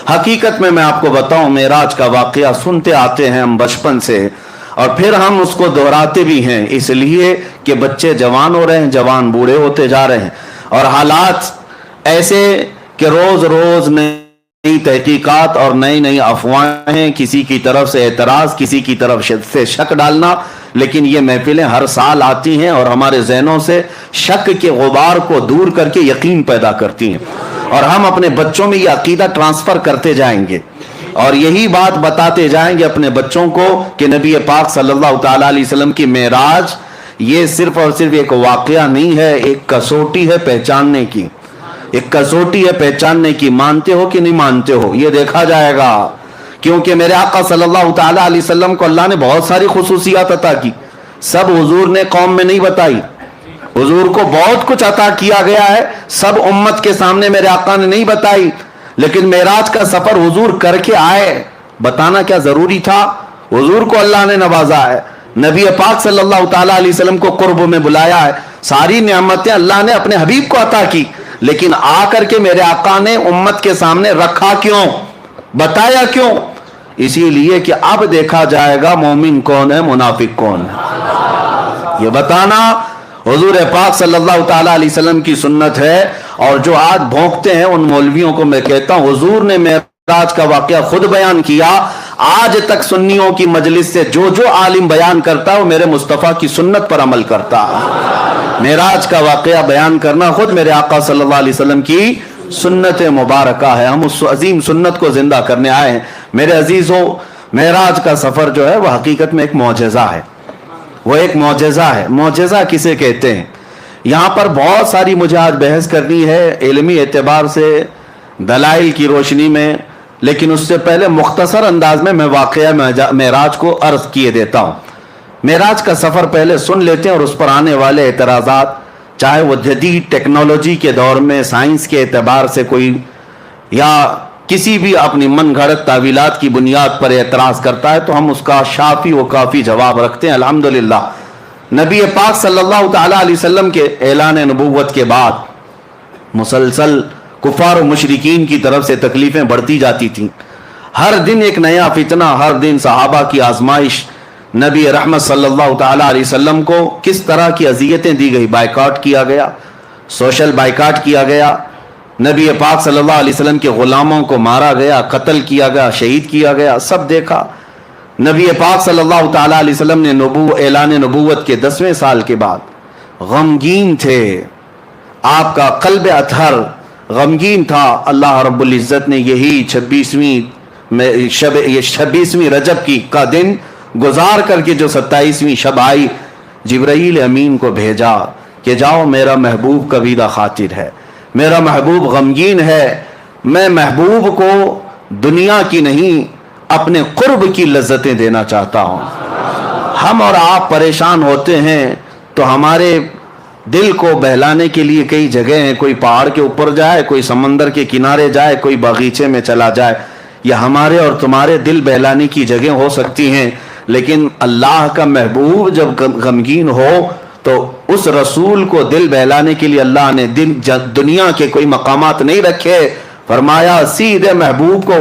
حقیقت میں آپ کو بتاؤں، معراج کا واقعہ سنتے آتے ہیں ہم بچپن سے، اور پھر ہم اس کو دہراتے بھی ہیں، اس لیے کہ بچے جوان ہو رہے ہیں، جوان بوڑھے ہوتے جا رہے ہیں، اور حالات ایسے کہ روز روز نئی تحقیقات اور نئی نئی افواہیں، کسی کی طرف سے اعتراض، کسی کی طرف سے شک ڈالنا. لیکن یہ محفلیں ہر سال آتی ہیں اور ہمارے ذہنوں سے شک کے غبار کو دور کر کے یقین پیدا کرتی ہیں، اور ہم اپنے بچوں میں یہ عقیدہ ٹرانسفر کرتے جائیں گے اور یہی بات بتاتے جائیں گے اپنے بچوں کو کہ نبی پاک صلی اللہ تعالی علیہ وسلم کی معراج یہ صرف اور صرف ایک واقعہ نہیں ہے، ایک کسوٹی ہے پہچاننے کی، ایک کسوٹی ہے پہچاننے کی. مانتے ہو کہ نہیں مانتے ہو یہ دیکھا جائے گا، کیونکہ میرے آقا صلی اللہ تعالی علیہ وسلم کو اللہ نے بہت ساری خصوصیات عطا کی، سب حضور نے قوم میں نہیں بتائی. حضور کو بہت کچھ عطا کیا گیا ہے، سب امت کے سامنے میرے آقا نے نہیں بتائی، لیکن معراج کا سفر حضور کر کے آئے، بتانا کیا ضروری تھا؟ حضور کو اللہ نے نوازا ہے، نبی پاک صلی اللہ تعالی علیہ وسلم کو قرب میں بلایا ہے، ساری نعمتیں اللہ نے اپنے حبیب کو عطا کی، لیکن آ کر کے میرے آقا نے امت کے سامنے رکھا کیوں، بتایا کیوں؟ اسی لیے کہ اب دیکھا جائے گا مومن کون ہے، منافق کون ہے، یہ بتانا حضور پاک صلی اللہ تعالی علیہ وسلم کی سنت ہے. اور جو آج بھونکتے ہیں ان مولویوں کو میں کہتا ہوں، حضور نے معراج کا واقعہ خود بیان کیا، آج تک سنیوں کی مجلس سے جو جو عالم بیان کرتا ہے وہ میرے مصطفیٰ کی سنت پر عمل کرتا ہے. معراج کا واقعہ بیان کرنا خود میرے آقا صلی اللہ علیہ وسلم کی سنت مبارکہ ہے، ہم اس عظیم سنت کو زندہ کرنے آئے ہیں. میرے عزیزوں، معراج کا سفر جو ہے وہ حقیقت میں ایک معجزہ ہے، وہ ایک معجزہ ہے. معجزہ کسے کہتے ہیں؟ یہاں پر بہت ساری مجھے آج بحث کرنی ہے علمی اعتبار سے، دلائل کی روشنی میں، لیکن اس سے پہلے مختصر انداز میں واقعہ معراج کو عرض کیے دیتا ہوں. معراج کا سفر پہلے سن لیتے ہیں اور اس پر آنے والے اعتراضات، چاہے وہ جدید ٹیکنالوجی کے دور میں سائنس کے اعتبار سے کوئی یا کسی بھی اپنی من گھڑت تعویلات کی بنیاد پر اعتراض کرتا ہے تو ہم اس کا شافی و کافی جواب رکھتے ہیں. الحمدللہ نبی پاک صلی اللہ تعالی علیہ وسلم کے اعلان نبوت کے بعد مسلسل کفار و مشرکین کی طرف سے تکلیفیں بڑھتی جاتی تھیں، ہر دن ایک نیا فتنہ، ہر دن صحابہ کی آزمائش. نبی رحمت صلی اللہ تعالی علیہ وسلم کو کس طرح کی اذیتیں دی گئی، بائیکاٹ کیا گیا، سوشل بائیکاٹ کیا گیا، نبی پاک صلی اللہ علیہ وسلم کے غلاموں کو مارا گیا، قتل کیا گیا، شہید کیا گیا، سب دیکھا. نبی پاک صلی اللہ تعالی علیہ وسلم نے اعلان نبوت کے 10ویں سال کے بعد غمگین تھے، آپ کا قلب اطہر غمگین تھا. اللہ رب العزت نے یہی 26ویں رجب کا دن گزار کر کے جو 27ویں شب آئی، جبرائیل امین کو بھیجا کہ جاؤ، میرا محبوب کبیدہ خاطر ہے، میرا محبوب غمگین ہے، میں محبوب کو دنیا کی نہیں اپنے قرب کی لذتیں دینا چاہتا ہوں. ہم اور آپ پریشان ہوتے ہیں تو ہمارے دل کو بہلانے کے لیے کئی جگہ ہیں، کوئی پہاڑ کے اوپر جائے، کوئی سمندر کے کنارے جائے، کوئی باغیچے میں چلا جائے، یہ ہمارے اور تمہارے دل بہلانے کی جگہ ہو سکتی ہیں. لیکن اللہ کا محبوب جب غمگین ہو تو اس رسول کو دل بہلانے کے لیے اللہ نے دنیا کے کوئی مقامات نہیں رکھے، فرمایا سیدھے محبوب کو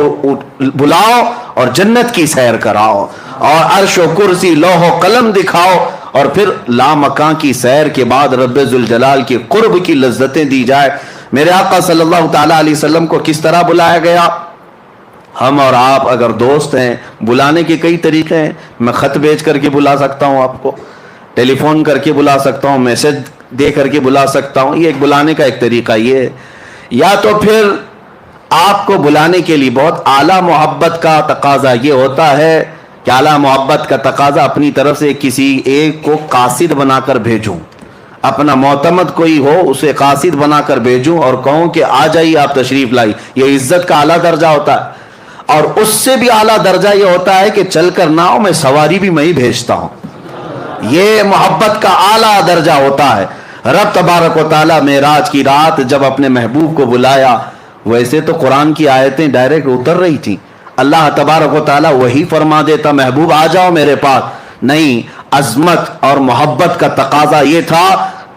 بلاؤ اور جنت کی سیر کراؤ اور عرش و کرسی لوح و قلم دکھاؤ، اور پھر لامکاں کی سیر کے بعد رب ذوالجلال کی قرب کی لذتیں دی جائے. میرے آقا صلی اللہ تعالی علیہ وسلم کو کس طرح بلایا گیا؟ ہم اور آپ اگر دوست ہیں، بلانے کے کئی طریقے ہیں. میں خط بھیج کر کے بلا سکتا ہوں آپ کو، ٹیلی فون کر کے بلا سکتا ہوں، میسج دے کر کے بلا سکتا ہوں، یہ ایک بلانے کا ایک طریقہ یہ ہے. یا تو پھر آپ کو بلانے کے لیے بہت اعلیٰ محبت کا تقاضا یہ ہوتا ہے کہ اعلیٰ محبت کا تقاضا اپنی طرف سے کسی ایک کو قاصد بنا کر بھیجوں، اپنا معتمد کوئی ہو اسے قاصد بنا کر بھیجوں اور کہوں کہ آ جائیے، آپ تشریف لائی. یہ عزت کا اعلیٰ درجہ ہوتا ہے. اور اس سے بھی اعلیٰ درجہ یہ ہوتا ہے کہ چل کر نہ ہو، میں سواری بھی میں ہی بھیجتا ہوں. یہ محبت کا اعلیٰ درجہ ہوتا ہے. رب تبارک و تعالیٰ معراج کی رات جب اپنے محبوب کو بلایا، ویسے تو قرآن کی آیتیں ڈائریکٹ اتر رہی تھی، اللہ تبارک و تعالیٰ وہی فرما دیتا محبوب آ جاؤ میرے پاس. نہیں، عظمت اور محبت کا تقاضا یہ تھا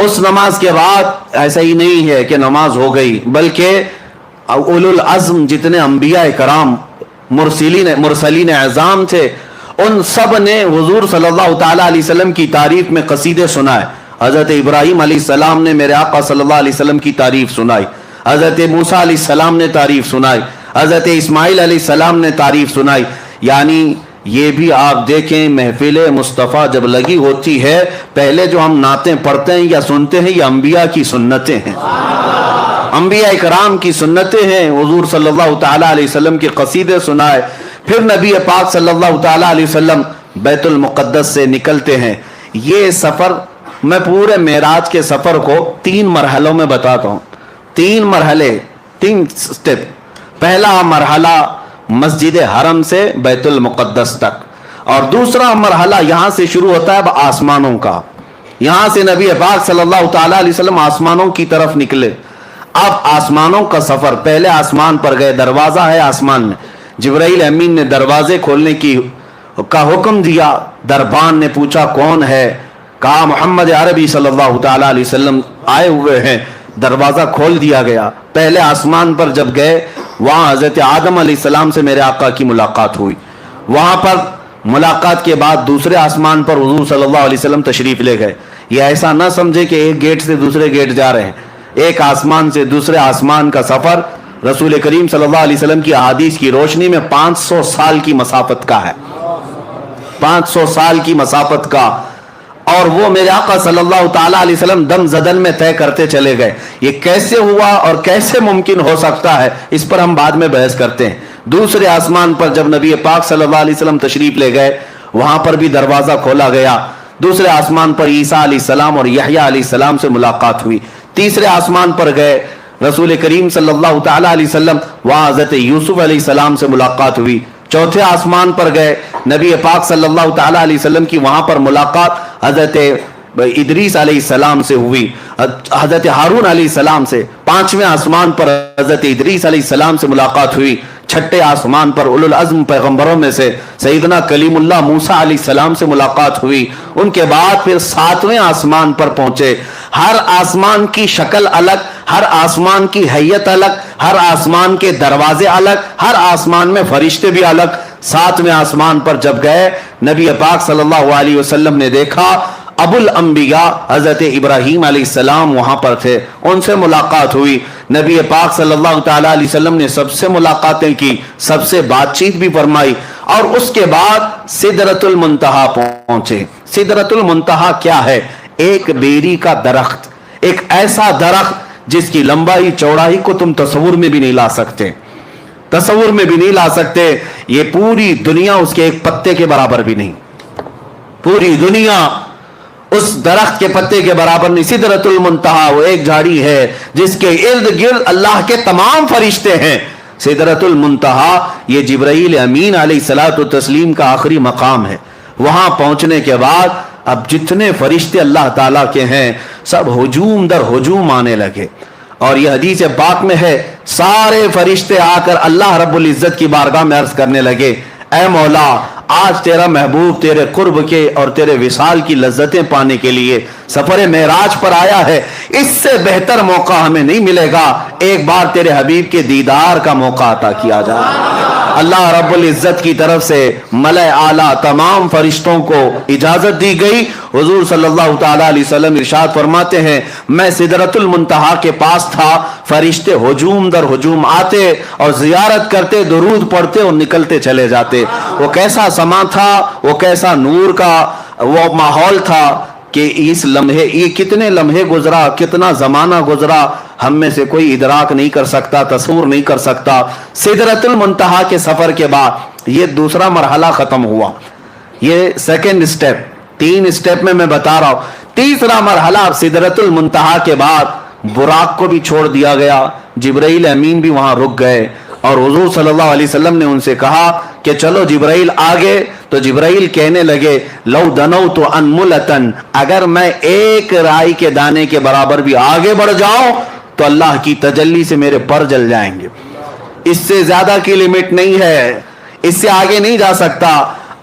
اس نماز کے بعد ایسا ہی نہیں ہے کہ نماز ہو گئی، بلکہ اولو العزم جتنے انبیاء کرام مرسلین اعظام تھے، ان سب نے حضور صلی اللہ تعالی علیہ وسلم کی تعریف میں قصیدے سنائے۔ حضرت ابراہیم علیہ السلام نے میرے آقا صلی اللہ علیہ وسلم کی تعریف سنائی، حضرت موسیٰ علیہ السلام نے تعریف سنائی، حضرت اسماعیل علیہ السلام نے تعریف سنائی۔ یعنی یہ بھی آپ دیکھیں، محفل مصطفیٰ جب لگی ہوتی ہے، پہلے جو ہم نعتیں پڑھتے ہیں یا سنتے ہیں، یہ انبیاء کی سنتیں ہیں، انبیاء کرام کی سنتیں ہیں۔ حضور صلی اللہ تعالی علیہ وسلم کے قصیدے سنائے، پھر نبی پاک صلی اللہ تعالی علیہ وسلم بیت المقدس سے نکلتے ہیں۔ یہ سفر میں پورے معراج کے سفر کو 3 مرحلوں میں بتاتا ہوں، 3 مرحلے، 3 سٹیپ۔ پہلا مرحلہ مسجد حرم سے بیت المقدس تک، اور دوسرا مرحلہ یہاں سے شروع ہوتا ہے اب آسمانوں کا، یہاں سے نبی پاک صلی اللہ تعالی علیہ وسلم آسمانوں کی طرف نکلے۔ اب آسمانوں کا سفر، پہلے آسمان پر گئے، دروازہ ہے آسمان میں، جبرائیل امین نے دروازے کھولنے کا حکم دیا، دربان نے پوچھا کون ہے، کہا محمد عربی صلی اللہ تعالی علیہ وسلم آئے ہوئے ہیں، دروازہ کھول دیا گیا۔ پہلے آسمان پر جب گئے، وہاں حضرت آدم علیہ السلام سے میرے آقا کی ملاقات ہوئی، وہاں پر ملاقات کے بعد دوسرے آسمان پر حضور صلی اللہ علیہ وسلم تشریف لے گئے۔ یہ ایسا نہ سمجھے کہ ایک گیٹ سے دوسرے گیٹ جا رہے ہیں، ایک آسمان سے دوسرے آسمان کا سفر رسول کریم صلی اللہ علیہ وسلم کی احادیث کی روشنی میں 500 سال کی مسافت کا ہے، 500 سال کی مسافت کا، اور وہ میرے آقا صلی اللہ تعالی علیہ وسلم دم زدن میں طے کرتے چلے گئے۔ یہ کیسے ہوا اور کیسے ممکن ہو سکتا ہے، اس پر ہم بعد میں بحث کرتے ہیں۔ دوسرے آسمان پر جب نبی پاک صلی اللہ علیہ وسلم تشریف لے گئے، وہاں پر بھی دروازہ کھولا گیا۔ دوسرے آسمان پر عیسیٰ علیہ السلام اور یحییٰ علیہ السلام سے ملاقات ہوئی۔ تیسرے آسمان پر گئے، رسول کریم صلی اللہ تعالی علیہ وسلم، وہاں حضرت یوسف علیہ السلام سے ملاقات ہوئی۔ چوتھے آسمان پر گئے، نبی پاک صلی اللہ تعالی علیہ وسلم کی وہاں پر ملاقات حضرت ادریس علیہ السلام سے ہوئی، حضرت ہارون علیہ السلام سے۔ پانچویں آسمان پر حضرت ادریس علیہ السلام سے ملاقات ہوئی۔ چھٹے آسمان پر اولو العزم پیغمبروں میں سے سیدنا کلیم اللہ موسیٰ علیہ السلام سے ملاقات ہوئی۔ ان کے بعد پھر 7ویں آسمان پر پہنچے۔ ہر آسمان کی شکل الگ، ہر آسمان کی حیت الگ، ہر آسمان کے دروازے الگ، ہر آسمان میں فرشتے بھی الگ۔ 7ویں آسمان پر جب گئے، نبی پاک صلی اللہ علیہ وسلم نے دیکھا ابو الانبیاء حضرت ابراہیم علیہ السلام وہاں پر تھے، ان سے ملاقات ہوئی۔ نبی پاک صلی اللہ تعالی علیہ وسلم نے سب سے ملاقاتیں کی، سب سے بات چیت بھی فرمائی، اور اس کے بعد سدرۃ المنتہا پہنچے۔ سدرۃ المنتہا کیا ہے؟ ایک بیری کا درخت، ایک ایسا درخت جس کی لمبائی چوڑائی کو تم تصور میں بھی نہیں لا سکتے، تصور میں بھی نہیں لا سکتے۔ یہ پوری دنیا اس کے ایک پتے کے برابر بھی نہیں، پوری دنیا اس درخت کے پتے کے برابر نہیں۔ سدرۃ المنتہا وہ ایک جھاڑی ہے جس کے ارد گرد اللہ کے تمام فرشتے ہیں۔ سدرۃ المنتہا یہ جبرائیل امین علیہ الصلوۃ والتسلیم کا آخری مقام ہے۔ وہاں پہنچنے کے بعد اب جتنے فرشتے اللہ تعالیٰ کے ہیں سب ہجوم در ہجوم آنے لگے، اور یہ حدیث پاک میں ہے، سارے فرشتے آ کر اللہ رب العزت کی بارگاہ میں عرض کرنے لگے، اے مولا، آج تیرا محبوب تیرے قرب کے اور تیرے وصال کی لذتیں پانے کے لیے سفر معراج پر آیا ہے، اس سے بہتر موقع ہمیں نہیں ملے گا، ایک بار تیرے حبیب کے دیدار کا موقع عطا کیا جائے۔ اللہ رب العزت کی طرف سے ملائے اعلیٰ تمام فرشتوں کو اجازت دی گئی۔ حضور صلی اللہ تعالی علیہ وسلم ارشاد فرماتے ہیں، میں سدرۃ المنتہا کے پاس تھا، فرشتے ہجوم در ہجوم آتے اور زیارت کرتے، درود پڑھتے اور نکلتے چلے جاتے۔ وہ کیسا سما تھا، وہ کیسا نور کا وہ ماحول تھا کہ اس لمحے، یہ کتنے لمحے گزرا، کتنا زمانہ گزرا، ہم میں سے کوئی ادراک نہیں کر سکتا، تصور نہیں کر سکتا۔ سدرۃ المنتہا کے سفر کے بعد یہ دوسرا مرحلہ ختم ہوا، یہ سیکنڈ سٹیپ، 3 سٹیپ میں بتا رہا ہوں۔ تیسرا مرحلہ سدرۃ المنتہا کے بعد براق کو بھی چھوڑ دیا گیا، جبرائیل امین بھی وہاں رک گئے، اور حضور صلی اللہ علیہ وسلم نے ان سے کہا کہ چلو جبرائیل آگے، تو جبرائیل کہنے لگے، لو دنوت انملتن، اگر میں ایک رائی کے دانے کے برابر بھی آگے بڑھ جاؤں تو اللہ کی تجلی سے میرے پر جل جائیں گے، اس سے زیادہ کی لمٹ نہیں ہے، اس سے آگے نہیں جا سکتا۔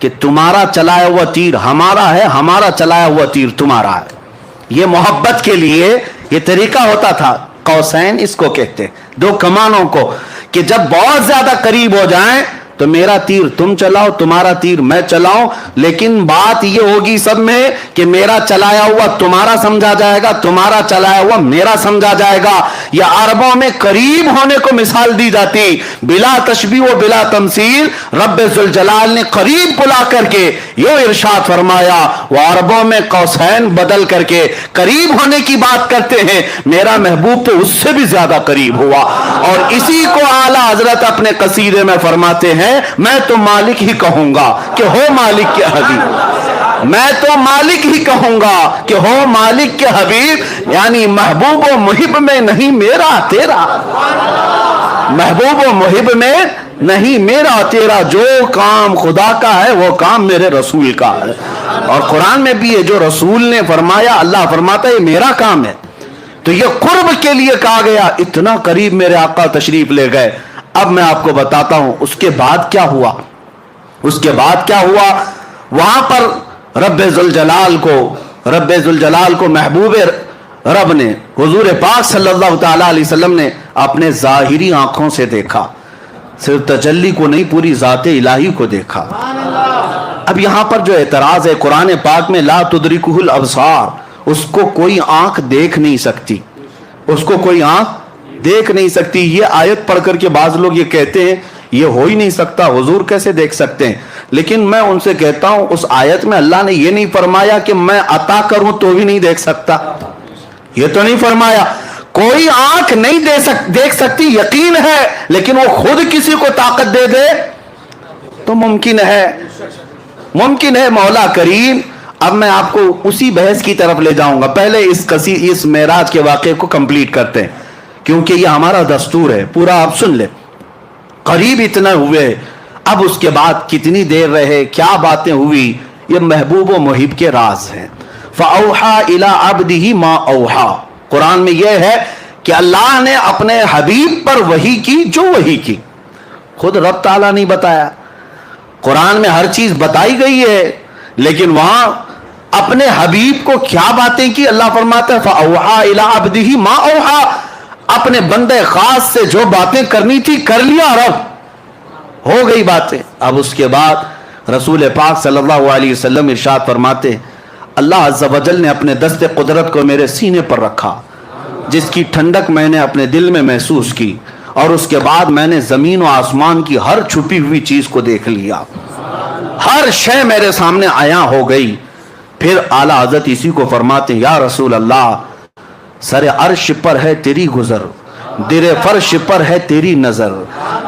کہ تمہارا چلایا ہوا تیر ہمارا ہے, ہمارا چلایا ہوا تیر تمہارا ہے. یہ محبت کے لیے یہ طریقہ ہوتا تھا. قوسین اس کو کہتے, دو کمانوں کو, کہ جب بہت زیادہ قریب ہو جائیں تو میرا تیر تم چلاؤ, تمہارا تیر میں چلاؤں, لیکن بات یہ ہوگی سب میں کہ میرا چلایا ہوا تمہارا سمجھا جائے گا, تمہارا چلایا ہوا میرا سمجھا جائے گا. یہ عربوں میں قریب ہونے کو مثال دی جاتی, بلا تشبیہ و بلا تمثیل. رب ذوالجلال نے قریب بلا کر کے یہ ارشاد فرمایا, وہ عربوں میں قوسین بدل کر کے قریب ہونے کی بات کرتے ہیں, میرا محبوب تو اس سے بھی زیادہ قریب ہوا. اور اسی کو اعلیٰ حضرت اپنے قصیدے میں فرماتے ہیں, میں تو مالک ہی کہوں گا کہ ہو مالک کے حبیب, میں تو مالک ہی کہوں گا کہ ہو مالک کے حبیب. یعنی محبوب و محب میں نہیں میرا تیرا, محبوب و محب میں نہیں میرا تیرا, جو کام خدا کا ہے وہ کام میرے رسول کا ہے. اور قرآن میں بھی ہے, جو رسول نے فرمایا اللہ فرماتا ہے یہ میرا کام ہے. تو یہ قرب کے لیے کہا گیا, اتنا قریب میرے آقا تشریف لے گئے. اب میں آپ کو بتاتا ہوں اس کے بعد کیا ہوا. اس کے بعد کیا ہوا, وہاں پر رب ذوالجلال کو محبوب رب نے, حضور پاک صلی اللہ تعالی علیہ وسلم نے اپنے ظاہری آنکھوں سے دیکھا, صرف تجلی کو نہیں پوری ذات الہی کو دیکھا. اب یہاں پر جو اعتراض ہے, قرآن پاک میں لا تدرکہ الابصار, اس کو کوئی آنکھ دیکھ نہیں سکتی, اس کو کوئی آنکھ دیکھ نہیں سکتی. یہ آیت پڑھ کر کے بعض لوگ یہ کہتے ہیں یہ ہو ہی نہیں سکتا, حضور کیسے دیکھ سکتے ہیں. لیکن میں ان سے کہتا ہوں اس آیت میں اللہ نے یہ نہیں فرمایا کہ میں عطا کروں تو بھی نہیں دیکھ سکتا, یہ تو نہیں فرمایا. کوئی آنکھ نہیں دیکھ سکتی یقین ہے, لیکن وہ خود کسی کو طاقت دے دے تو ممکن ہے, ممکن ہے. مولا کریم, اب میں آپ کو اسی بحث کی طرف لے جاؤں گا. پہلے اس معراج کے واقعے کو کمپلیٹ کرتے ہیں, کیونکہ یہ ہمارا دستور ہے, پورا آپ سن لیں. قریب اتنا ہوئے, اب اس کے بعد کتنی دیر رہے, کیا باتیں ہوئی, یہ محبوب و محب کے راز ہیں. فَأَوْحَى إِلَىٰ عَبْدِهِ مَا أَوْحَى, قرآن میں یہ ہے کہ اللہ نے اپنے حبیب پر وحی کی جو وحی کی, خود رب تعالیٰ نہیں بتایا. قرآن میں ہر چیز بتائی گئی ہے, لیکن وہاں اپنے حبیب کو کیا باتیں کی, اللہ فرماتا ہے فَأَوْحَى إِلَىٰ عَبْدِهِ مَا أَوْحَى, اپنے بندے خاص سے جو باتیں کرنی تھی کر لیا, رب ہو گئی باتیں. اب اس کے بعد رسول پاک صلی اللہ علیہ وسلم ارشاد فرماتے, اللہ عز و جل نے اپنے دست قدرت کو میرے سینے پر رکھا, جس کی ٹھنڈک میں نے اپنے دل میں محسوس کی, اور اس کے بعد میں نے زمین و آسمان کی ہر چھپی ہوئی چیز کو دیکھ لیا, ہر شے میرے سامنے عیاں ہو گئی. پھر اعلیٰ حضرت اسی کو فرماتے ہیں, یا رسول اللہ, سر عرش پر ہے تیری گزر, در فرش پر ہے تیری نظر,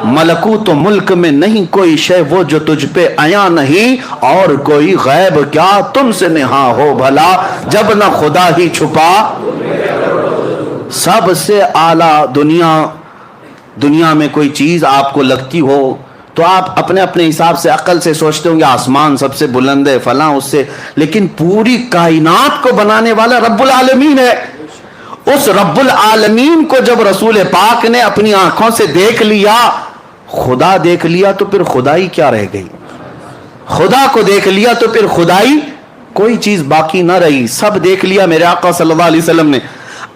ملکوت و ملک میں نہیں کوئی شے وہ جو تجھ پہ عیاں نہیں, اور کوئی غیب کیا تم سے نہاں ہو بھلا, جب نہ خدا ہی چھپا. سب سے اعلیٰ دنیا میں کوئی چیز آپ کو لگتی ہو تو آپ اپنے حساب سے عقل سے سوچتے ہوں گے آسمان سب سے بلند ہے فلاں اس سے, لیکن پوری کائنات کو بنانے والا رب العالمین ہے. اس رب العالمین کو جب رسول پاک نے اپنی آنکھوں سے دیکھ لیا, خدا دیکھ لیا, تو پھر خدائی کیا رہ گئی. خدا کو دیکھ لیا تو پھر خدائی کوئی چیز باقی نہ رہی, سب دیکھ لیا میرے آقا صلی اللہ علیہ وسلم نے.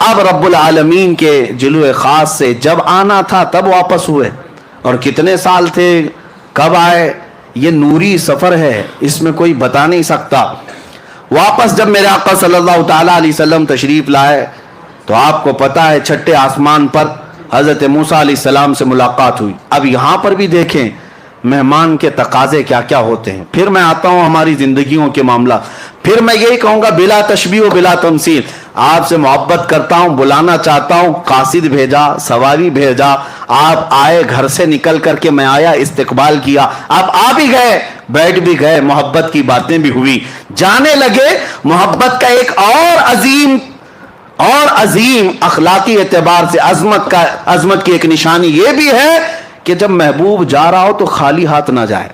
اب رب العالمین کے جلوے خاص سے جب آنا تھا تب واپس ہوئے, اور کتنے سال تھے, کب آئے, یہ نوری سفر ہے, اس میں کوئی بتا نہیں سکتا. واپس جب میرے آقا صلی اللہ تعالی علیہ وسلم تشریف لائے تو آپ کو پتا ہے چھٹے آسمان پر حضرت موسیٰ علیہ السلام سے ملاقات ہوئی. اب یہاں پر بھی دیکھیں مہمان کے تقاضے کیا کیا ہوتے ہیں. پھر میں آتا ہوں ہماری زندگیوں کے معاملہ, پھر میں یہی کہوں گا بلا تشبیہ و بلا تمثیل, آپ سے محبت کرتا ہوں, بلانا چاہتا ہوں, قاصد بھیجا, سواری بھیجا, آپ آئے, گھر سے نکل کر کے میں آیا, استقبال کیا, آپ آ بھی گئے, بیٹھ بھی گئے, محبت کی باتیں بھی ہوئی, جانے لگے. محبت کا ایک اور عظیم اخلاقی اعتبار سے عظمت کی ایک نشانی یہ بھی ہے کہ جب محبوب جا رہا ہو تو خالی ہاتھ نہ جائے,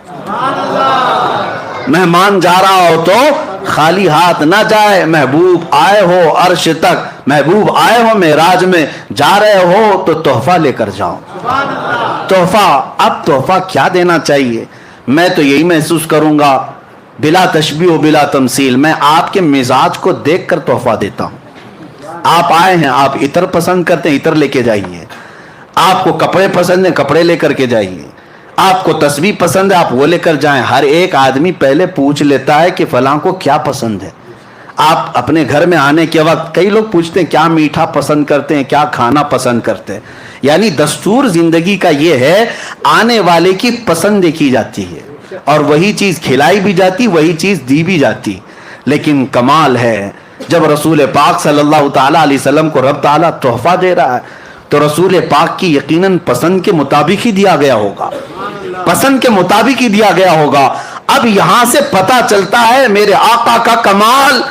مہمان جا رہا ہو تو خالی ہاتھ نہ جائے. محبوب آئے ہو عرش تک, محبوب آئے ہو معراج میں, جا رہے ہو تو تحفہ لے کر جاؤ. تحفہ, اب تحفہ کیا دینا چاہیے, میں تو یہی محسوس کروں گا بلا تشبیہ و بلا تمثیل، میں آپ کے مزاج کو دیکھ کر تحفہ دیتا ہوں۔ آپ آئے ہیں، آپ عطر پسند کرتے ہیں، عطر لے کے جائیے۔ آپ کو کپڑے پسند ہیں، کپڑے لے کر کے جائیے۔ آپ کو تسبیح پسند ہے، آپ وہ لے کر جائیں۔ ہر ایک آدمی پہلے پوچھ لیتا ہے کہ فلاں کو کیا پسند ہے۔ آپ اپنے گھر میں آنے کے وقت کئی لوگ پوچھتے ہیں کیا میٹھا پسند کرتے ہیں، کیا کھانا پسند کرتے ہیں۔ یعنی دستور زندگی کا یہ ہے، آنے والے کی پسند دیکھی جاتی ہے اور وہی چیز کھلائی بھی جاتی، وہی چیز دی بھی جاتی۔ لیکن کمال ہے جب رسول پاک صلی اللہ تعالیٰ علیہ وسلم کو رب تعالیٰ تحفہ دے رہا ہے تو رسول پاک کی یقیناً پسند کے مطابق ہی دیا گیا ہوگا، پسند کے مطابق ہی دیا گیا ہوگا۔ اب یہاں سے پتہ چلتا ہے میرے آقا کا کمال،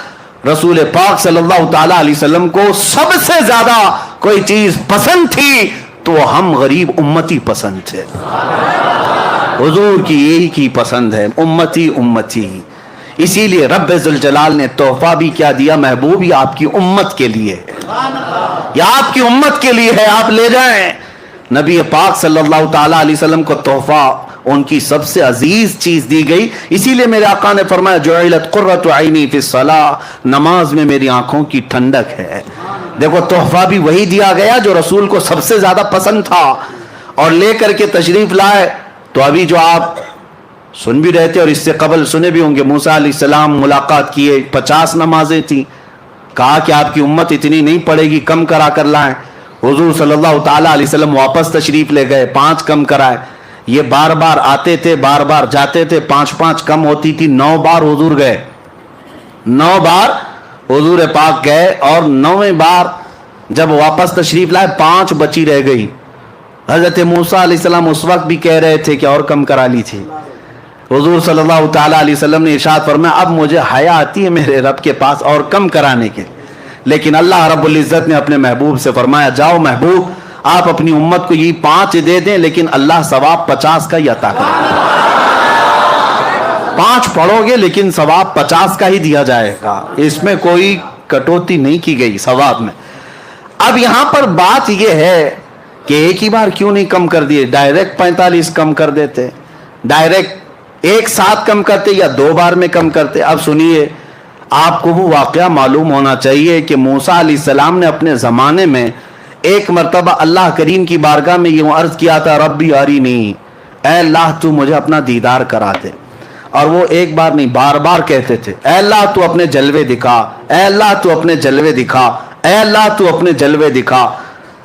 رسول پاک صلی اللہ تعالیٰ علیہ وسلم کو سب سے زیادہ کوئی چیز پسند تھی تو ہم غریب امتی پسند تھے۔ حضور کی یہی کی پسند ہے، امتی امتی۔ اسی لیے رب ذوالجلال نے تحفہ بھی کیا دیا، محبوب یہ آپ کی امت کے لیے ہے، یہ آپ کی امت کے لیے ہے، آپ لے جائیں۔ نبی پاک صلی اللہ تعالیٰ علیہ وسلم کو تحفہ ان کی سب سے عزیز چیز دی گئی۔ اسی لیے میرے آقا نے فرمایا جعلت قرۃ عینی فی الصلاۃ، نماز میں میری آنکھوں کی ٹھنڈک ہے۔ دیکھو تحفہ بھی وہی دیا گیا جو رسول کو سب سے زیادہ پسند تھا اور لے کر کے تشریف لائے۔ تو ابھی جو آپ سن بھی رہے تھے اور اس سے قبل سنے بھی ہوں گے، موسیٰ علیہ السلام ملاقات کیے، 50 نمازیں تھیں، کہا کہ آپ کی امت اتنی نہیں پڑے گی، کم کرا کر لائیں۔ حضور صلی اللہ تعالیٰ علیہ وسلم واپس تشریف لے گئے، 5 کم کرائے۔ یہ بار بار آتے تھے، بار بار جاتے تھے، 5 کم ہوتی تھی، 9 بار حضور گئے، 9 بار حضور پاک گئے، اور 9ویں بار جب واپس تشریف لائے 5 بچی رہ گئی۔ حضرت موسیٰ علیہ السلام اس وقت بھی کہہ رہے تھے کہ اور کم کرا لی تھی۔ حضور صلی اللہ تعالیٰ علیہ وسلم نے ارشاد فرمایا اب مجھے حیا آتی ہے میرے رب کے پاس اور کم کرانے کے، لیکن اللہ رب العزت نے اپنے محبوب سے فرمایا جاؤ محبوب آپ اپنی امت کو یہ 5 دے دیں، لیکن اللہ ثواب 50 کا ہی عطا کرے گا۔ 5 پڑھو گے لیکن ثواب 50 کا ہی دیا جائے گا، اس میں کوئی کٹوتی نہیں کی گئی ثواب میں۔ اب یہاں پر بات یہ ہے کہ ایک ہی بار کیوں نہیں کم کر دیے، ڈائریکٹ 45 کم کر دیتے، ڈائریکٹ ایک ساتھ کم کرتے یا 2 بار میں کم کرتے۔ اب سنیے، آپ کو وہ واقعہ معلوم ہونا چاہیے کہ موسیٰ علیہ السلام نے اپنے زمانے میں ایک مرتبہ اللہ کریم کی بارگاہ میں یہ عرض کیا تھا ربی ارینی، اے اللہ تو مجھے اپنا دیدار کرا دے، اور وہ ایک بار نہیں بار بار کہتے تھے اے اللہ تو اپنے جلوے دکھا، اے اللہ تو اپنے جلوے دکھا، اے اللہ تو اپنے جلوے دکھا۔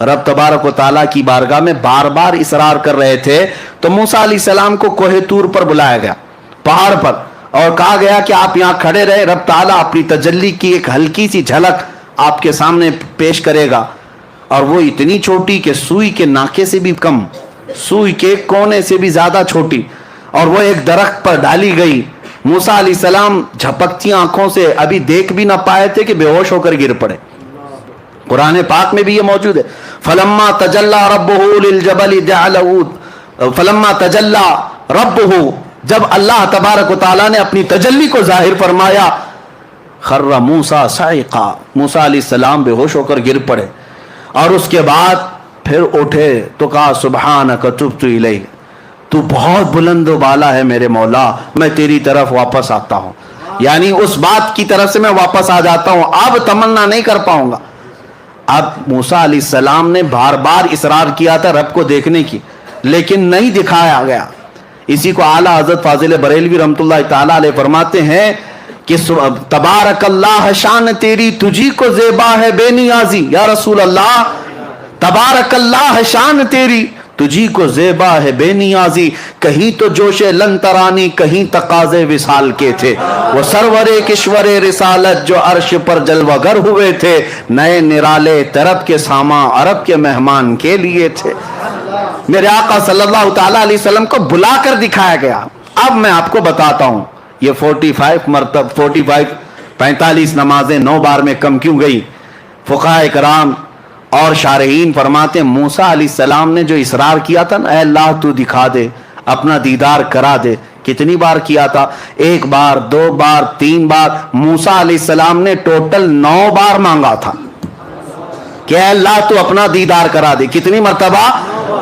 رب تبارک و تعالیٰ کی بارگاہ میں بار بار اصرار کر رہے تھے، تو موسیٰ علیہ السلام کو کوہ طور پر بلایا گیا، پہاڑ پر، اور کہا گیا کہ آپ یہاں کھڑے رہے، رب تعالیٰ اپنی تجلی کی ایک ہلکی سی جھلک آپ کے سامنے پیش کرے گا، اور وہ اتنی چھوٹی کہ سوئی کے ناکے سے بھی کم، سوئی کے کونے سے بھی زیادہ چھوٹی، اور وہ ایک درخت پر ڈالی گئی۔ موسیٰ علیہ السلام جھپکتی آنکھوں سے ابھی دیکھ بھی نہ پائے تھے کہ بے ہوش ہو کر گر پڑے۔ قرآن پاک میں بھی یہ موجود ہے، فلما تجلی ربہ للجبل جعلہ، فلما تجلی ربہ، جب اللہ تبارک و تعالیٰ نے اپنی تجلی کو ظاہر فرمایا، خر موسیٰ صعقا، موسیٰ علیہ السلام بے ہوش ہو کر گر پڑے، اور اس کے بعد پھر اٹھے تو کہا سبحانک تبت الیک، تو بہت بلند و بالا ہے میرے مولا، میں تیری طرف واپس آتا ہوں، یعنی اس بات کی طرف سے میں واپس آ جاتا ہوں، اب تمنا نہیں کر پاؤں گا۔ اب موسیٰ علیہ السلام نے بار بار اصرار کیا تھا رب کو دیکھنے کی، لیکن نہیں دکھایا گیا۔ اسی کو اعلیٰ حضرت فاضل بریلوی رحمۃ اللہ تعالیٰ علیہ فرماتے ہیں کہ تبارک اللہ شان تیری تجھی کو زیبا ہے بے نیازی، یا رسول اللہ تبارک اللہ شان تیری تجھی کو زیبا ہے بے نیازی، کہیں تو جوش لن ترانی کہیں تقاضے وصال کے تھے، وہ سرور کشور رسالت جو عرش پر جلوہ گر ہوئے تھے، نئے نرالے طرب کے ساما عرب کے مہمان کے لیے تھے۔ میرے آقا صلی اللہ تعالیٰ علیہ وسلم کو بلا کر دکھایا گیا۔ اب میں آپ کو بتاتا ہوں یہ 45 نمازیں 9 بار میں کم کیوں گئی۔ فقہاء کرام اور شارحین فرماتے ہیں موسیٰ علیہ السلام نے جو اصرار کیا تھا نا اے اللہ تو دکھا دے، اپنا دیدار کرا دے، کتنی بار کیا تھا؟ 1 بار 2 بار 3 بار، موسیٰ علیہ السلام نے ٹوٹل 9 بار مانگا تھا کہ اے اللہ تو اپنا دیدار کرا دے۔ کتنی مرتبہ؟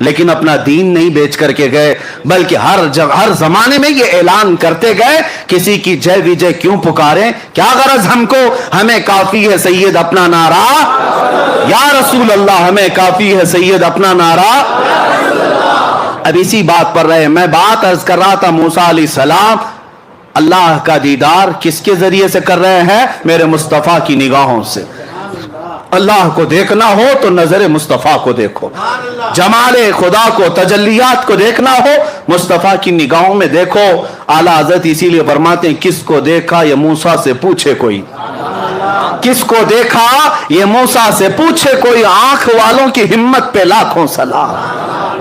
لیکن اپنا دین نہیں بیچ کر کے گئے، بلکہ ہر زمانے میں یہ اعلان کرتے گئے، کسی کی جے وجے کیوں پکاریں، کیا غرض ہم کو، ہمیں کافی ہے سید اپنا نعرہ یا رسول اللہ، ہمیں کافی ہے سید اپنا نعرہ۔ اب اسی بات پر رہے، میں بات عرض کر رہا تھا موسیٰ علیہ السلام اللہ کا دیدار کس کے ذریعے سے کر رہے ہیں؟ میرے مصطفیٰ کی نگاہوں سے۔ اللہ کو دیکھنا ہو تو نظر مصطفیٰ کو دیکھو، جمال خدا کو، تجلیات کو دیکھنا ہو مصطفیٰ کی نگاہوں میں دیکھو۔ اعلیٰ حضرت اسی لیے فرماتے ہیں کس کو دیکھا یہ موسیٰ سے پوچھے کوئی، کس کو دیکھا یہ موسیٰ سے پوچھے کوئی، آنکھ والوں کی ہمت پہ لاکھوں سلام،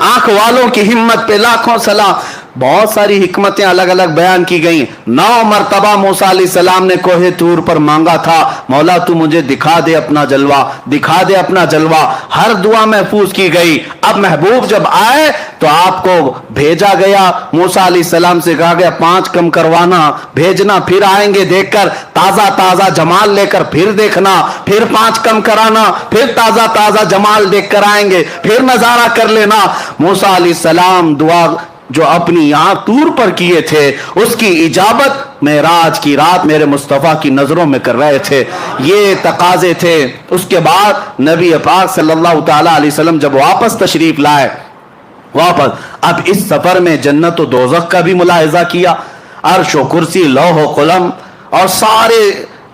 آنکھ والوں کی ہمت پہ لاکھوں سلام۔ بہت ساری حکمتیں الگ الگ بیان کی گئیں۔ 9 مرتبہ موسیٰ علیہ السلام نے کوہ طور پر مانگا تھا، مولا تو مجھے دکھا دے اپنا جلوہ، دکھا دے اپنا جلوہ، ہر دعا محفوظ کی گئی۔ اب محبوب جب آئے تو آپ کو بھیجا گیا، موسیٰ علیہ السلام سے کہا گیا 5 کم کروانا، بھیجنا، پھر آئیں گے دیکھ کر تازہ تازہ جمال لے کر، پھر دیکھنا، پھر 5 کم کرانا، پھر تازہ تازہ جمال دیکھ کر آئیں گے، پھر نظارہ کر لینا۔ موسیٰ علیہ السلام دعا جو اپنی یہاں طور پر کیے تھے اس کی اجابت معراج کی رات میرے مصطفیٰ کی نظروں میں کر رہے تھے، یہ تقاضے تھے۔ اس کے بعد نبی پاک صلی اللہ تعالی علیہ وسلم جب واپس تشریف لائے، اب اس سفر میں جنت و دوزخ کا بھی ملاحظہ کیا، عرش و کرسی، لوح و قلم اور سارے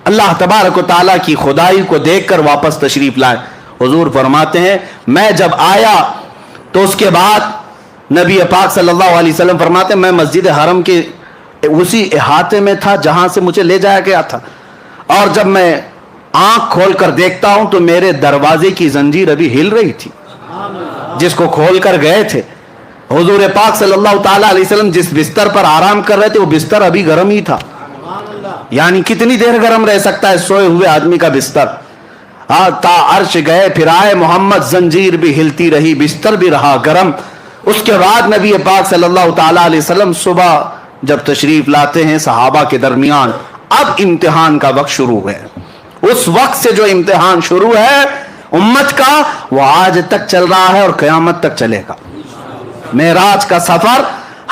اللہ تبارک و تعالیٰ کی خدائی کو دیکھ کر واپس تشریف لائے۔ حضور فرماتے ہیں میں جب آیا تو اس کے بعد نبی پاک صلی اللہ علیہ وسلم فرماتے ہیں میں مسجد حرم کے اسی احاطے میں تھا جہاں سے مجھے لے جایا گیا تھا، اور جب میں آنکھ کھول کر دیکھتا ہوں تو میرے دروازے کی زنجیر ابھی ہل رہی تھی جس کو کھول کر گئے تھے۔ حضور پاک صلی اللہ تعالی علیہ وسلم جس بستر پر آرام کر رہے تھے وہ بستر ابھی گرم ہی تھا، یعنی کتنی دیر گرم رہ سکتا ہے سوئے ہوئے آدمی کا بستر؟ تا عرش گئے پھر آئے محمد، زنجیر بھی ہلتی رہی، بستر بھی رہا گرم۔ اس کے بعد نبی پاک صلی اللہ تعالی علیہ وسلم صبح جب تشریف لاتے ہیں صحابہ کے درمیان، اب امتحان کا وقت شروع ہے۔ اس وقت سے جو امتحان شروع ہے امت کا وہ آج تک چل رہا ہے اور قیامت تک چلے گا۔ معراج کا سفر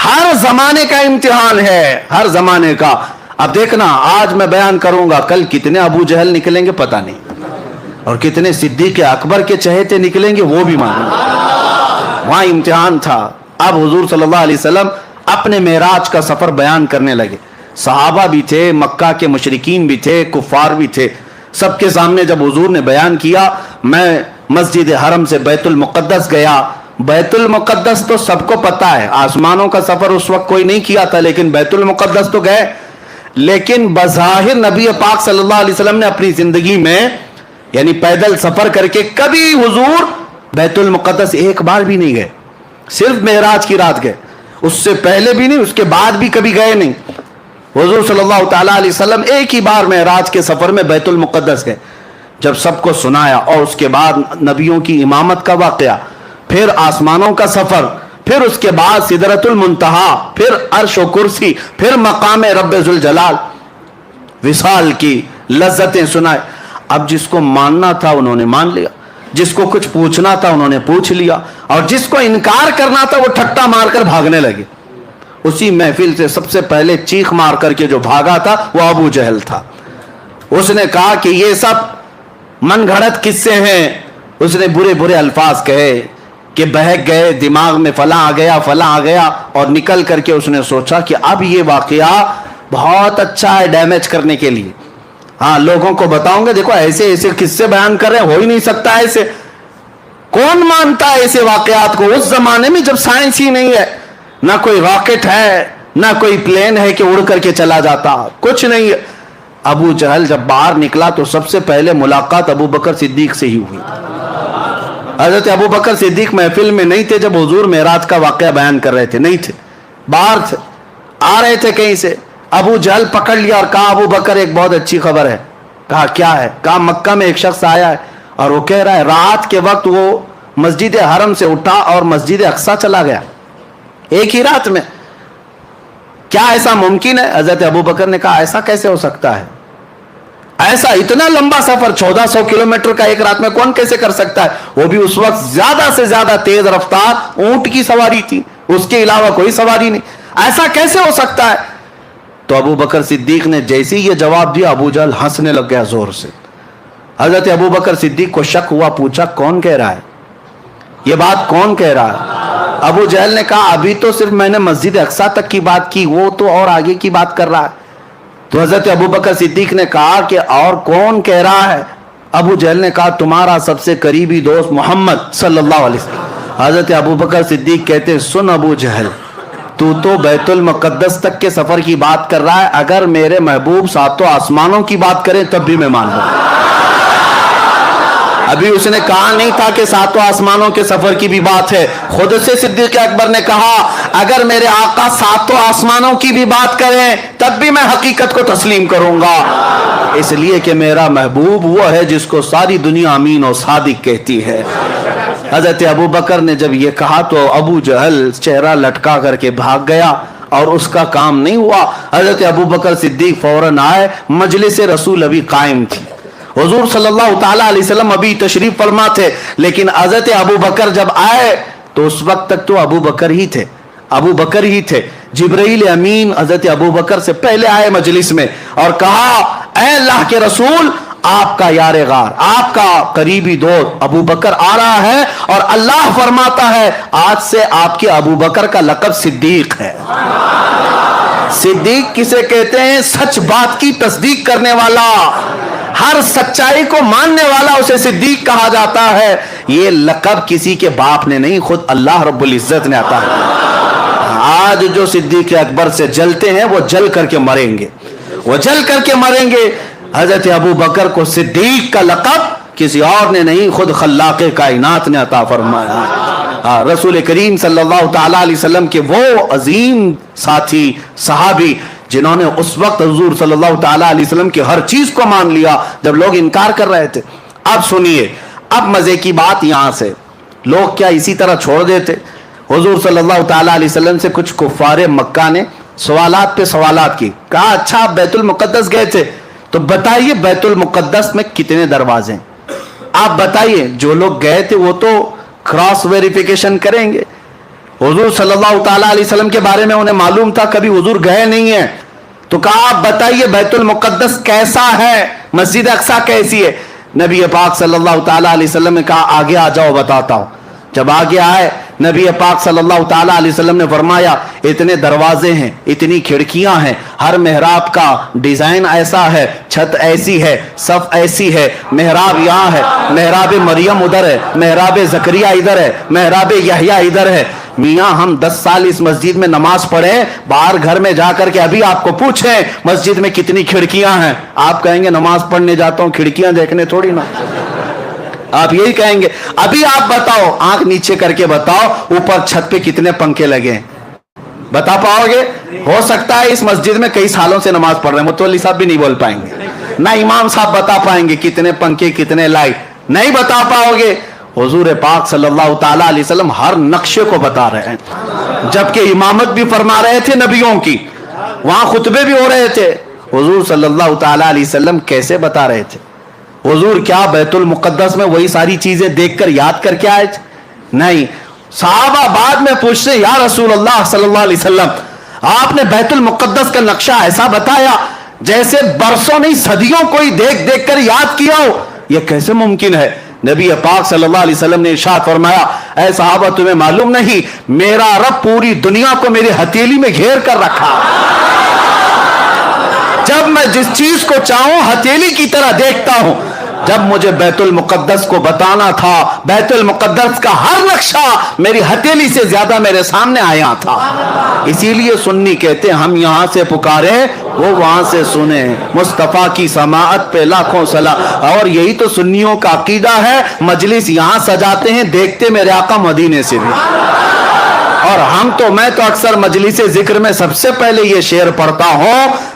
ہر زمانے کا امتحان ہے، ہر زمانے کا۔ اب دیکھنا آج میں بیان کروں گا، کل کتنے ابو جہل نکلیں گے پتہ نہیں، اور کتنے صدیق اکبر کے چہیتے نکلیں گے وہ بھی معلوم۔ وہاں امتحان تھا۔ اب حضور صلی اللہ علیہ وسلم اپنے معراج کا سفر بیان کرنے لگے، صحابہ بھی تھے، مکہ کے مشرکین بھی تھے، کفار بھی تھے، سب کے سامنے جب حضور نے بیان کیا میں مسجد حرم سے بیت المقدس گیا۔ بیت المقدس تو سب کو پتہ ہے، آسمانوں کا سفر اس وقت کوئی نہیں کیا تھا، لیکن بیت المقدس تو گئے۔ لیکن بظاہر نبی پاک صلی اللہ علیہ وسلم نے اپنی زندگی میں یعنی پیدل سفر کر کے کبھی حضور بیت المقدس ایک بار بھی نہیں گئے، صرف معراج کی رات گئے، اس سے پہلے بھی نہیں، اس کے بعد بھی کبھی گئے نہیں۔ حضور صلی اللہ تعالیٰ علیہ وسلم ایک ہی بار معراج کے سفر میں بیت المقدس گئے۔ جب سب کو سنایا اور اس کے بعد نبیوں کی امامت کا واقعہ، پھر آسمانوں کا سفر، پھر اس کے بعد سدرۃ المنتہا، پھر عرش و کرسی، پھر مقام رب ذوالجلال، وصال کی لذتیں سنائے۔ اب جس کو ماننا تھا انہوں نے مان لیا، جس کو کچھ پوچھنا تھا انہوں نے پوچھ لیا، اور جس کو انکار کرنا تھا وہ ٹھٹا مار کر بھاگنے لگے۔ اسی محفل سے سب سے پہلے چیخ مار کر کے جو بھاگا تھا وہ ابو جہل تھا۔ اس نے کہا کہ یہ سب من گھڑت قصے ہیں، اس نے برے برے الفاظ کہے کہ بہک گئے، دماغ میں فلاں آ گیا فلاں آ گیا، اور نکل کر کے اس نے سوچا کہ اب یہ واقعہ بہت اچھا ہے ڈیمیج کرنے کے لیے، ہاں لوگوں کو بتاؤں گے دیکھو ایسے ایسے قصے بیان کر رہے ہیں، ہو ہی نہیں سکتا ایسے، کون مانتا ہے ایسے واقعات کو؟ اس زمانے میں جب سائنس ہی نہیں ہے، نہ کوئی راکٹ ہے، نہ کوئی پلین ہے کہ اڑ کر کے چلا جاتا، کچھ نہیں ہے۔ ابو جہل جب باہر نکلا تو سب سے پہلے ملاقات ابو بکر صدیق سے ہی ہوئی۔ حضرت ابو بکر صدیق محفل میں نہیں تھے جب حضور معراج کا واقعہ بیان کر رہے تھے، نہیں تھے، باہر تھے، آ رہے تھے کہیں سے۔ ابو جہل پکڑ لیا اور کہا ابو بکر ایک بہت اچھی خبر ہے۔ کہا کیا ہے؟ کہا مکہ میں ایک شخص آیا ہے اور وہ کہہ رہا ہے رات کے وقت وہ مسجد حرم سے اٹھا اور مسجد اقصی چلا گیا ایک ہی رات میں، کیا ایسا ممکن ہے؟ حضرت ابو بکر نے کہا ایسا کیسے ہو سکتا ہے؟ ایسا اتنا لمبا سفر 1400 کلومیٹر کا ایک رات میں کون کیسے کر سکتا ہے؟ وہ بھی اس وقت زیادہ سے زیادہ تیز رفتار اونٹ کی سواری تھی، اس کے علاوہ کوئی سواری نہیں، ایسا کیسے ہو سکتا ہے؟ تو ابو بکر صدیق نے جیسے ہی یہ جواب دیا، ابو جہل ہنسنے لگ گیا زور سے۔ حضرت ابو بکر صدیق کو شک ہوا، پوچھا کون کہہ رہا ہے یہ بات، کون کہہ رہا ہے؟ ابو جہل نے کہا ابھی تو صرف میں نے مسجد اقصیٰ تک کی بات کی، وہ تو اور آگے کی بات کر رہا ہے۔ تو حضرت ابو بکر صدیق نے کہا کہ اور کون کہہ رہا ہے؟ ابو جہل نے کہا تمہارا سب سے قریبی دوست محمد صلی اللہ علیہ وسلم۔ حضرت ابو بکر صدیق کہتے سن ابو جہل، تو بیت المقدس تک کے سفر کی بات کر رہا ہے، اگر میرے محبوب ساتوں آسمانوں کی بات کریں تب بھی میں مان لوں۔ ابھی اس نے کہا نہیں تھا کہ ساتوں آسمانوں کے سفر کی بھی بات ہے، خود سے صدیق اکبر نے کہا اگر میرے آقا ساتوں آسمانوں کی بھی بات کریں تب بھی میں حقیقت کو تسلیم کروں گا، اس لیے کہ میرا محبوب وہ ہے جس کو ساری دنیا امین و صادق کہتی ہے۔ حضرت ابو بکر نے جب یہ کہا تو ابو جہل چہرہ لٹکا کر کے بھاگ گیا، اور اس کا کام نہیں ہوا۔ حضرت ابو بکر صدیق فوراً آئے، مجلس رسول ابھی قائم تھی، حضور صلی اللہ تعالیٰ علیہ وسلم ابھی تشریف فرما تھے، لیکن حضرت ابو بکر جب آئے تو اس وقت تک تو ابو بکر ہی تھے۔ جبرائیل امین حضرت ابو بکر سے پہلے آئے مجلس میں اور کہا اے اللہ کے رسول، آپ کا یار غار، آپ کا قریبی دوست ابو بکر آ رہا ہے، اور اللہ فرماتا ہے آج سے آپ کے ابو بکر کا لقب صدیق ہے۔ صدیق کسے کہتے ہیں؟ سچ بات کی تصدیق کرنے والا، ہر سچائی کو ماننے والا اسے صدیق کہا جاتا ہے۔ یہ لقب کسی کے باپ نے نہیں، خود اللہ رب العزت نے عطا کیا۔ آج جو صدیق اکبر سے جلتے ہیں وہ جل کر کے مریں گے، حضرت ابو بکر کو صدیق کا لقب کسی اور نے نہیں، خود خلاق کائنات نے عطا فرمایا۔ رسول کریم صلی اللہ تعالیٰ علیہ وسلم کے وہ عظیم ساتھی صحابی جنہوں نے اس وقت حضور صلی اللہ تعالیٰ علیہ وسلم کی ہر چیز کو مان لیا جب لوگ انکار کر رہے تھے۔ اب سنیے، اب مزے کی بات یہاں سے، لوگ کیا اسی طرح چھوڑ دیتے؟ حضور صلی اللہ تعالیٰ علیہ وسلم سے کچھ کفار مکہ نے سوالات پہ سوالات کی، کہا اچھا آپ بیت المقدس گئے تھے تو بتائیے بیت المقدس میں کتنے دروازے ہیں؟ آپ بتائیے۔ جو لوگ گئے تھے وہ تو کراس ویریفیکیشن کریں گے، حضور صلی اللہ تعالیٰ علیہ وسلم کے بارے میں انہیں معلوم تھا، کبھی حضور گئے نہیں ہیں، تو کہا آپ بتائیے بیت المقدس کیسا ہے، مسجد اقصیٰ کیسی ہے؟ نبی پاک صلی اللہ تعالیٰ علیہ وسلم نے کہا آگے آ جاؤ بتاتا ہوں۔ جب آگے آئے نبی پاک صلی اللہ تعالیٰ علیہ وسلم نے فرمایا اتنے دروازے ہیں، اتنی کھڑکیاں ہیں، ہر محراب کا ڈیزائن ایسا ہے، چھت ایسی ہے، صف ایسی ہے، محراب یہاں ہے، محراب مریم ادھر ہے، محراب زکریا ادھر ہے، محراب یحییٰ ادھر ہے۔ میاں ہم 10 سال اس مسجد میں نماز پڑھے، باہر گھر میں جا کر کے ابھی آپ کو پوچھیں مسجد میں کتنی کھڑکیاں ہیں، آپ کہیں گے نماز پڑھنے جاتا ہوں کھڑکیاں دیکھنے تھوڑی نا، آپ یہی کہیں گے۔ ابھی آپ بتاؤ، آنکھ نیچے کر کے بتاؤ اوپر چھت پہ کتنے پنکھے لگے ہیں، بتا پاؤ گے؟ ہو سکتا ہے اس مسجد میں کئی سالوں سے نماز پڑھ رہے ہیں، متولی صاحب بھی نہیں بول پائیں گے، نہ امام صاحب بتا پائیں گے کتنے پنکھے کتنے لائٹ، نہیں بتا پاؤ گے۔ حضور پاک صلی اللہ تعالیٰ علیہ وسلم ہر نقشے کو بتا رہے ہیں، جبکہ امامت بھی فرما رہے تھے نبیوں کی، وہاں خطبے بھی ہو رہے تھے، حضور صلی اللہ تعالیٰ علیہ وسلم کیسے بتا رہے تھے؟ حضور کیا بیت المقدس میں وہی ساری چیزیں دیکھ کر یاد کر کے آئے تھے؟ نہیں۔ صحابہ بعد میں پوچھتے یا رسول اللہ صلی اللہ علیہ وسلم آپ نے بیت المقدس کا نقشہ ایسا بتایا جیسے برسوں نہیں صدیوں کوئی دیکھ دیکھ کر یاد کیا ہو، یہ کیسے ممکن ہے؟ نبی پاک صلی اللہ علیہ وسلم نے ارشاد فرمایا اے صحابہ تمہیں معلوم نہیں میرا رب پوری دنیا کو میری ہتھیلی میں گھیر کر رکھا، جب میں جس چیز کو چاہوں ہتھیلی کی طرح دیکھتا ہوں۔ جب مجھے بیت المقدس کو بتانا تھا، بیت المقدس کا ہر نقشہ میری ہتھیلی سے زیادہ میرے سامنے آیا تھا۔ اسی لیے سنی کہتے ہیں ہم یہاں سے پکارے وہ وہاں سے سنیں، مصطفیٰ کی سماعت پہ لاکھوں صلاح۔ اور یہی تو سنیوں کا عقیدہ ہے، مجلس یہاں سجاتے ہیں دیکھتے میرے آقا مدینے سے بھی۔ اور میں تو اکثر مجلس ذکر میں سب سے پہلے یہ شعر پڑھتا ہوں،